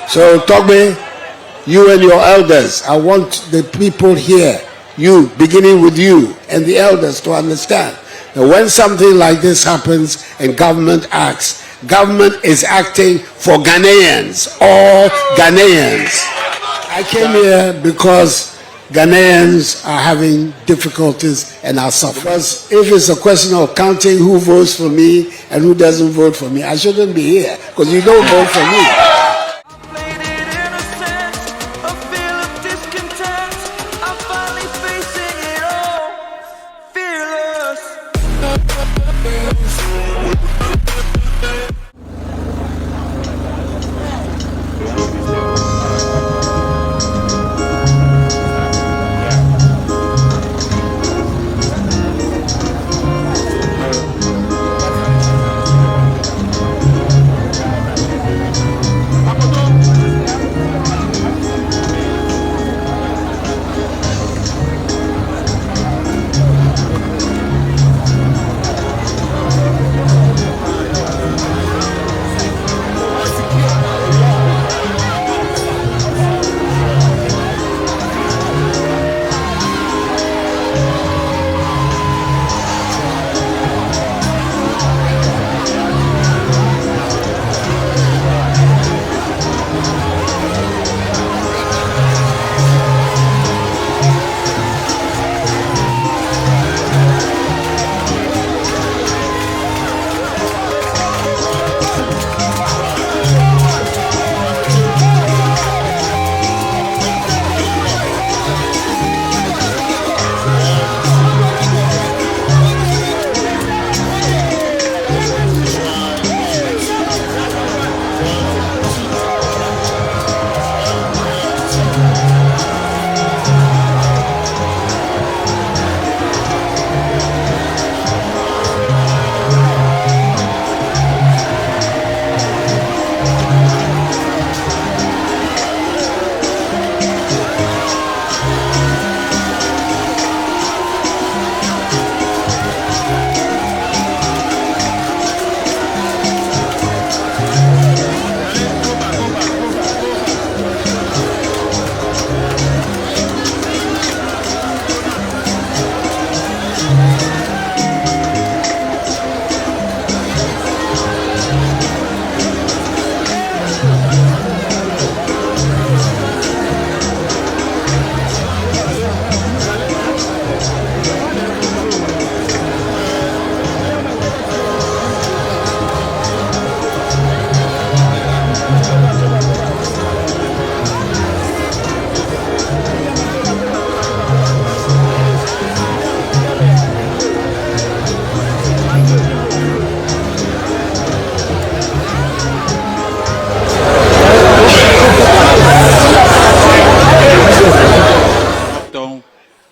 So, Togbe, you and your elders, I want the people here, you, beginning with you and the elders, to understand that when something like this happens and government acts, government is acting for Ghanaians, all Ghanaians. I came here because Ghanaians are having difficulties and are suffering. Because if it's a question of counting who votes for me and who doesn't vote for me, I shouldn't be here because you don't vote for me.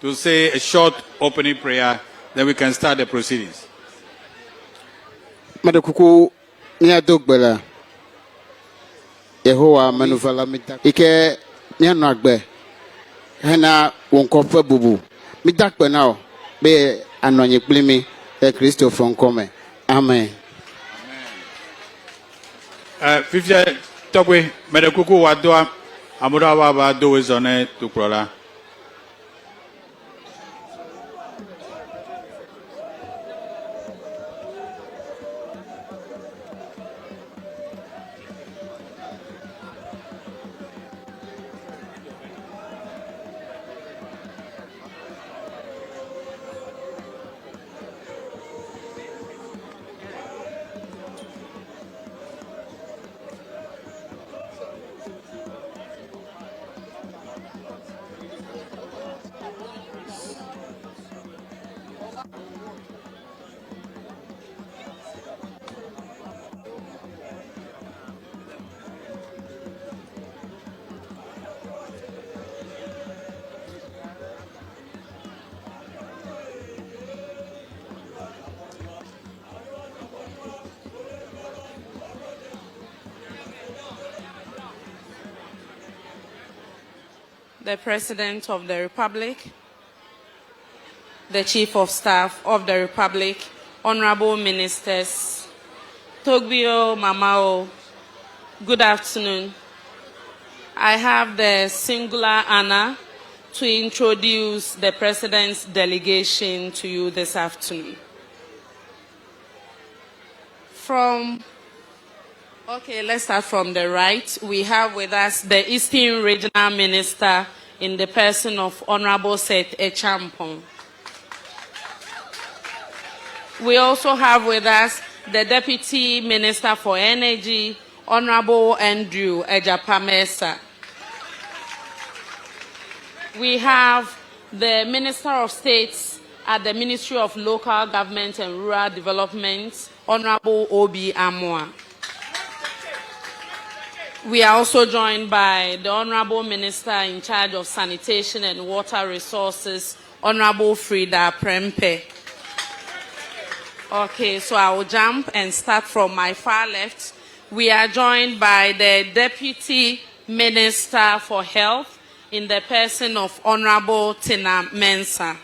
To say a short opening prayer, then we can start the proceedings. Madakuku Niadogbela Yehowa Manuvala Midak Ike Nianagbe Hena Wonkope Bubu Midakbe now be Anonye Blimi the Christo from Come. Amen. Fifty Togwe Madakuku Wadwa Amurawa Addo is on it to Prola. The President of the Republic, the Chief of Staff of the Republic, Honorable Ministers, Togbio Mamao, good afternoon. I have the singular honor to introduce the President's delegation to you this afternoon. Let's start from the right. We have with us the Eastern Regional Minister in the person of Honorable Seth Echampong. We also have with us the Deputy Minister for Energy, Honorable Andrew Ejapamesa. We have the Minister of States at the Ministry of Local Government and Rural Development, Honorable Obi Amwa. We are also joined by the Honorable Minister in charge of Sanitation and Water Resources, Honorable Frida Prempe. Okay, so I will jump and start from my far left. We are joined by the Deputy Minister for Health in the person of Honorable Tina Mensah.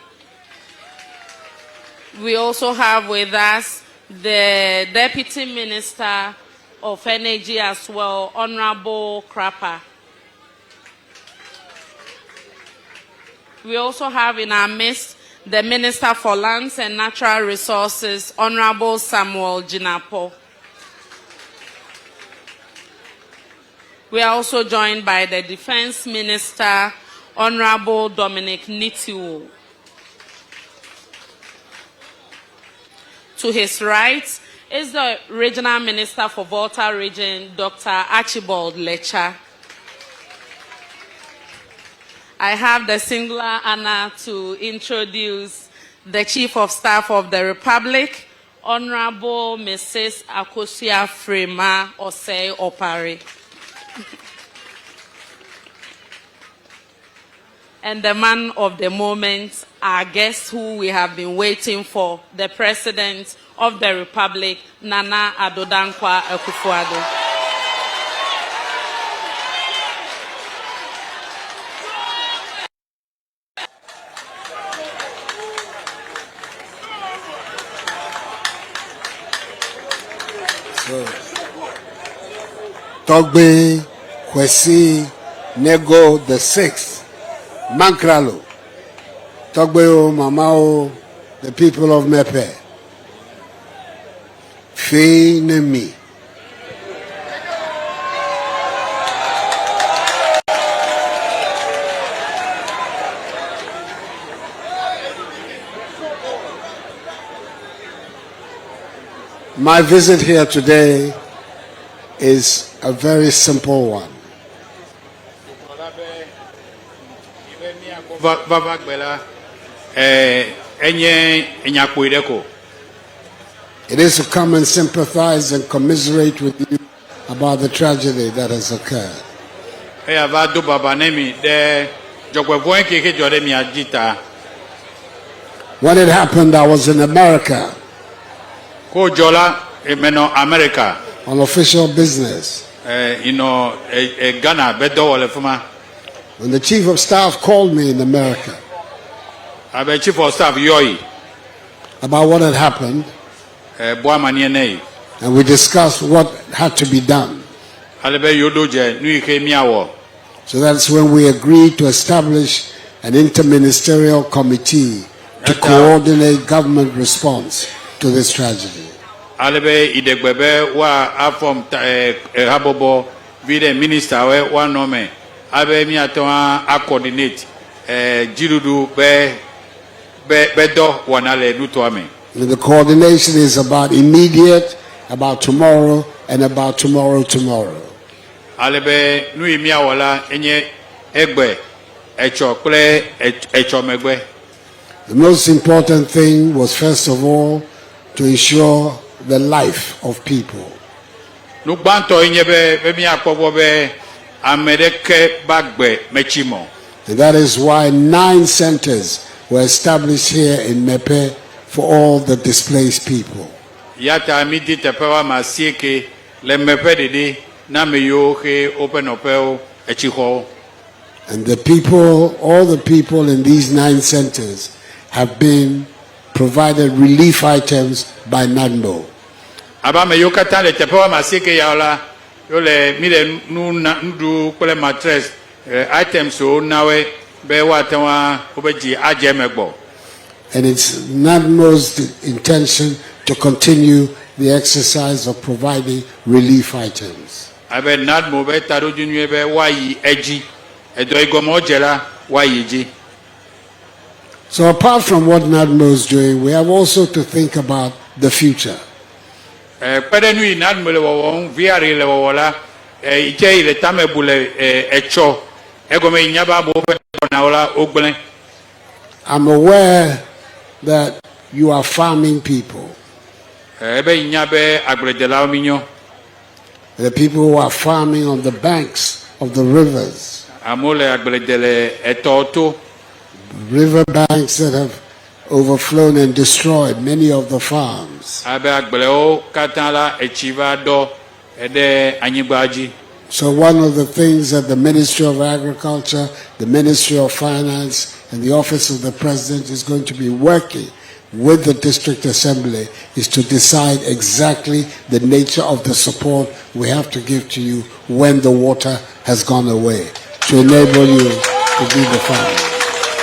We also have with us the Deputy Minister of Energy as well, Honorable Krapa. We also have in our midst the Minister for Lands and Natural Resources, Honorable Samuel Jinapo. We are also joined by the Defense Minister, Honorable Dominic Nitiwo. To his right is the Regional Minister for Volta Region, Dr. Archibald Lecha. I have the singular honor to introduce the Chief of Staff of the Republic, Honorable Mrs. Akosia Frema Osei Opare. And the man of the moment, our guest who we have been waiting for, the President of the Republic, Nana Akufo Addo. Togbe Kwesi Nego the Sixth, Mankralo, Togbeo Mamao, the people of Mepe, Fe Nemi. My visit here today is a very simple one. It is to come and sympathize and commiserate with you about the tragedy that has occurred. When it happened, I was in America on official business. When the Chief of Staff called me in America Chief of Staff about what had happened, and we discussed what had to be done. So that's when we agreed to establish an interministerial committee to coordinate government response to this tragedy. Coordinate The coordination is about immediate, about tomorrow, and about tomorrow. The most important thing was, first of all, to ensure the life of people. And that is why 9 centers were established here in Mepe for all the displaced people. And the people, all the people in these 9 centers have been provided relief items by NADMO. Yole mile nu kole mattress items so nawe be watawa obeji ajemegbo. And it's NADMO's intention to continue the exercise of providing relief items. Abe NADMO be taro junwe be wayi eji edo igomo jela wayi ji. So apart from what NADMO is doing, we have also to think about the future. Pedenu NADMO le wo viare le wo la ije ile tamebule echo egome nyaba bo be na ola ogblen. I'm aware that you are farming people. The people who are farming on the banks of the rivers. River banks that have overflown and destroyed many of the farms. So one of the things that the Ministry of Agriculture, the Ministry of Finance, and the Office of the President is going to be working with the District Assembly is to decide exactly the nature of the support we have to give to you when the water has gone away to enable you to do the farming.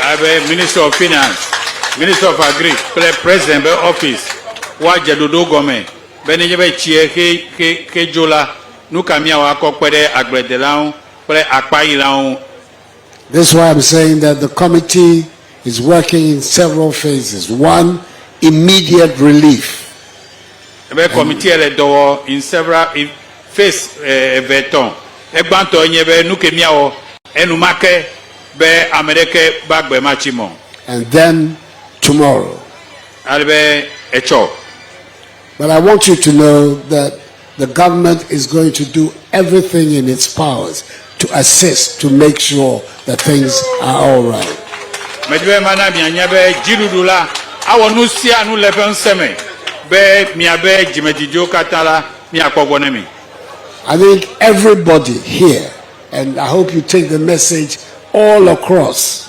I have Minister of Finance, Minister of Agri, President of Office, Wajadudo Gome, Benjamin Chie Kejola, Nukamia Wako Pere Agredelau, Pere Akpailau. This is why I'm saying that the committee is working in several phases. One, immediate relief. The committee in several phases. Egbanto nyebe nukemiao enumake be America bagbe machimo. And then tomorrow. Albe echo. But I want you to know that the government is going to do everything in its powers to assist, to make sure that things are all right. Medwe mana mianyabe jirudula awonusia nu lebenseme be miabe jimejijo katala miakobonemi. I think everybody here, and I hope you take the message all across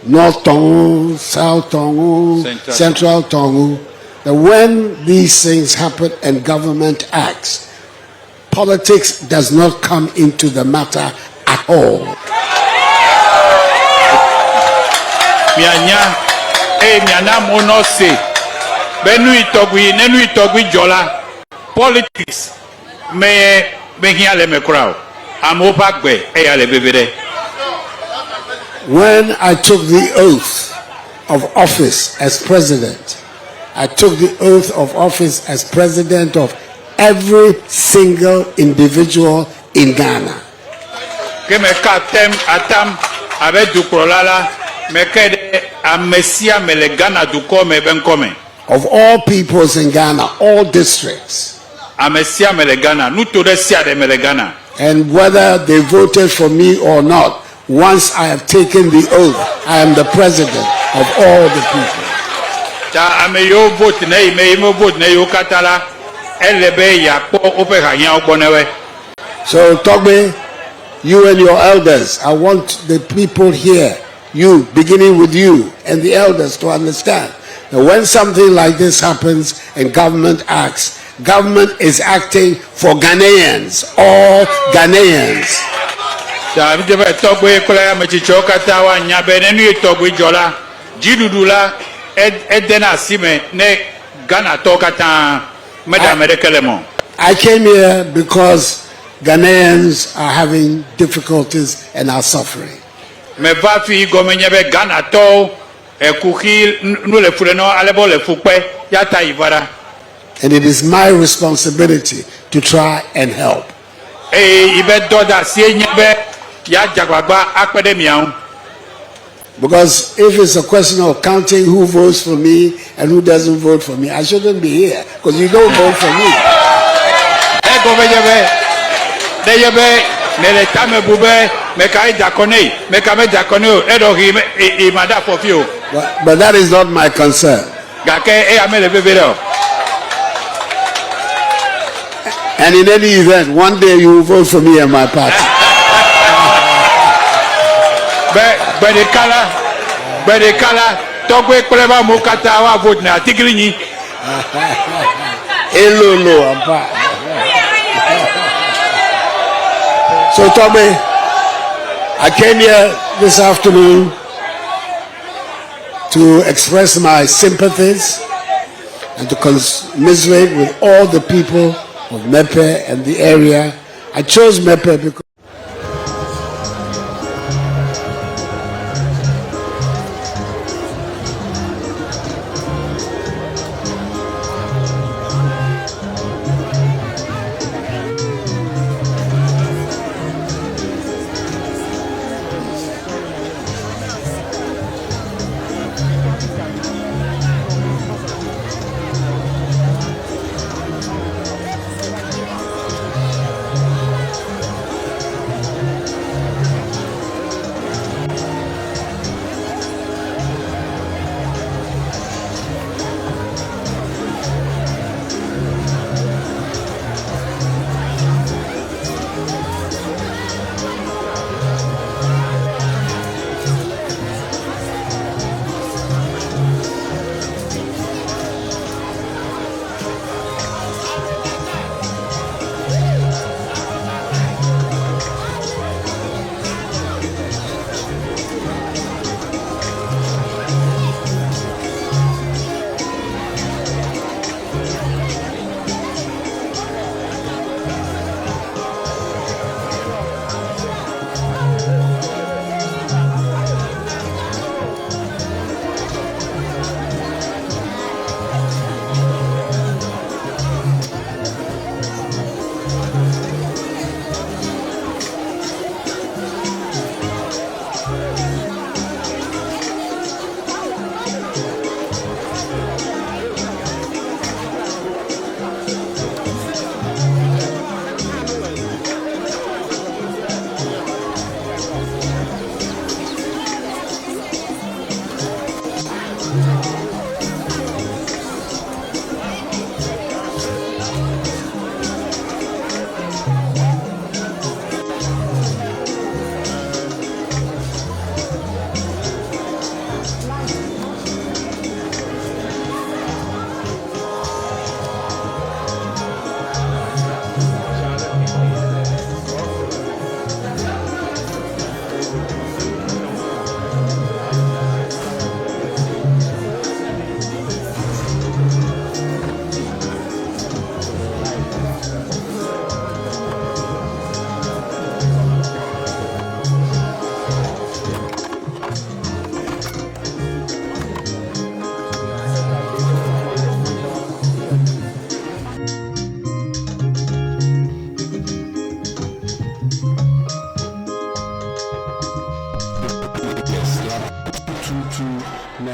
North Tongu, South Tongu, Central Tongu, that when these things happen and government acts, politics does not come into the matter at all. Miana mono se benu itogwi jola politics me hiale me crowd amopagbe eyale bebere. When I took the oath of office as president, I took the oath of office as president of every single individual in Ghana. Of all peoples in Ghana, all districts. And whether they voted for me or not, once I have taken the oath, I am the president of all the people. So, Togbe, you and your elders, I want the people here, you, beginning with you, and the elders to understand that when something like this happens and government acts, government is acting for Ghanaians, all Ghanaians. I came here because Ghanaians are having difficulties and are suffering. And it is my responsibility to try and help. Because if it's a question of counting who votes for me and who doesn't vote for me, I shouldn't be here because you don't vote for me. But that is not my concern. And in any event, one day you will vote for me and my party. So, Tommy, I came here this afternoon to express my sympathies and to commiserate with all the people of Mepe and the area. I chose Mepe because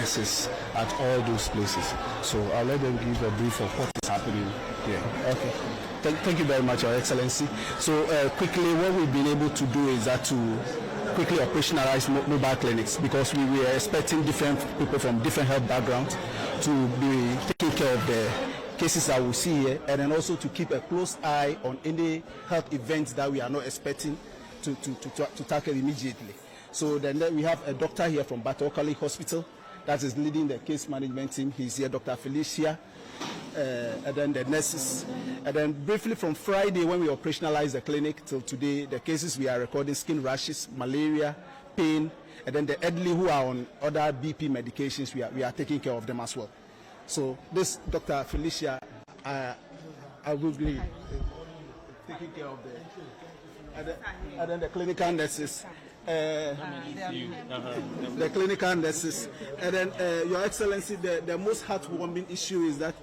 nurses at all those places. So I'll let them give a brief of what is happening here. Okay. Thank you very much, Your Excellency. So quickly, what we've been able to do is that to quickly operationalize mobile clinics, because we were expecting different people from different health backgrounds to be taking care of the cases that we see here, and then also to keep a close eye on any health events that we are not expecting to tackle immediately. So then we have a doctor here from Batokali Hospital that is leading the case management team. He's here, Dr. Felicia, and then the nurses. And then briefly from Friday when we operationalized the clinic till today, the cases we are recording: skin rashes, malaria, pain, and then the elderly who are on other BP medications, we are taking care of them as well. So this Dr. Felicia, I will be taking care of and then the clinical nurses. The clinical nurses. And then, Your Excellency, the most heartwarming issue is that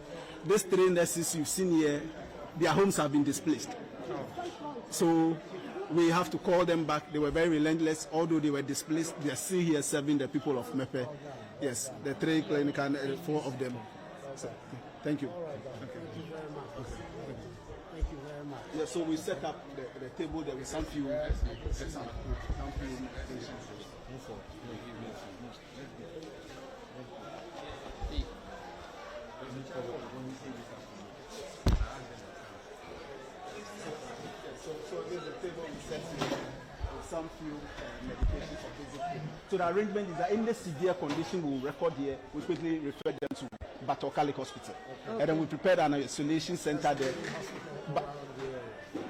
these 3 nurses you've seen here, their homes have been displaced. So we have to call them back. They were very relentless. Although they were displaced, they are still here serving the people of Mepe. Yes, the 3 clinical, 4 of them. So, thank you. Yeah, so we set up the table there with some few. So this is the table we set with some few medications for basic care. So the arrangement is that in the severe condition we will record here, we quickly refer them to Batokali Hospital. Okay. And then we prepared an isolation center there.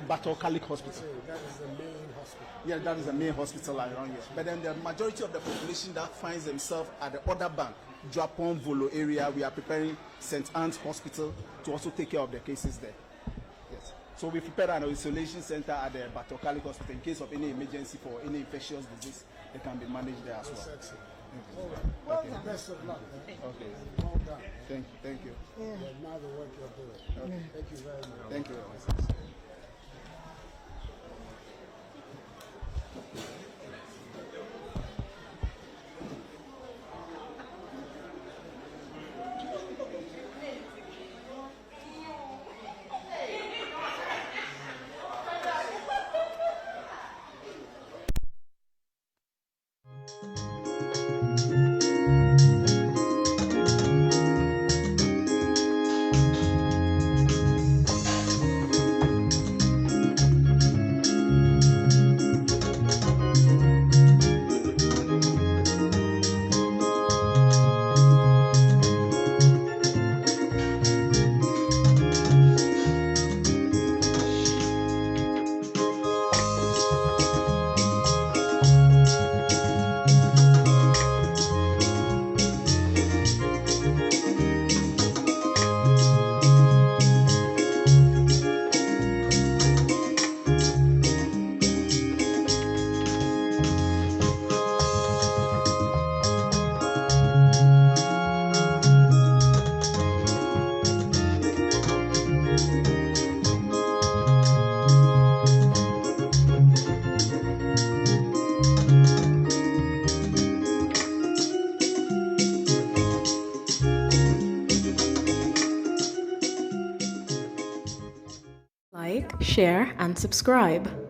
Batokali Hospital. That is the main hospital. Yeah, that is the main hospital around here. But then the majority of the population that finds themselves at the other bank, Japon Volo area, we are preparing St. Anne's Hospital to also take care of the cases there. Yes. So we prepared an isolation center at the Batokali Hospital in case of any emergency for any infectious disease. They can be managed there as well. Well, best of luck. Okay. Well done. Thank you. You admire the work you're doing. Okay. Thank you very much. Thank you. Like, share, and subscribe.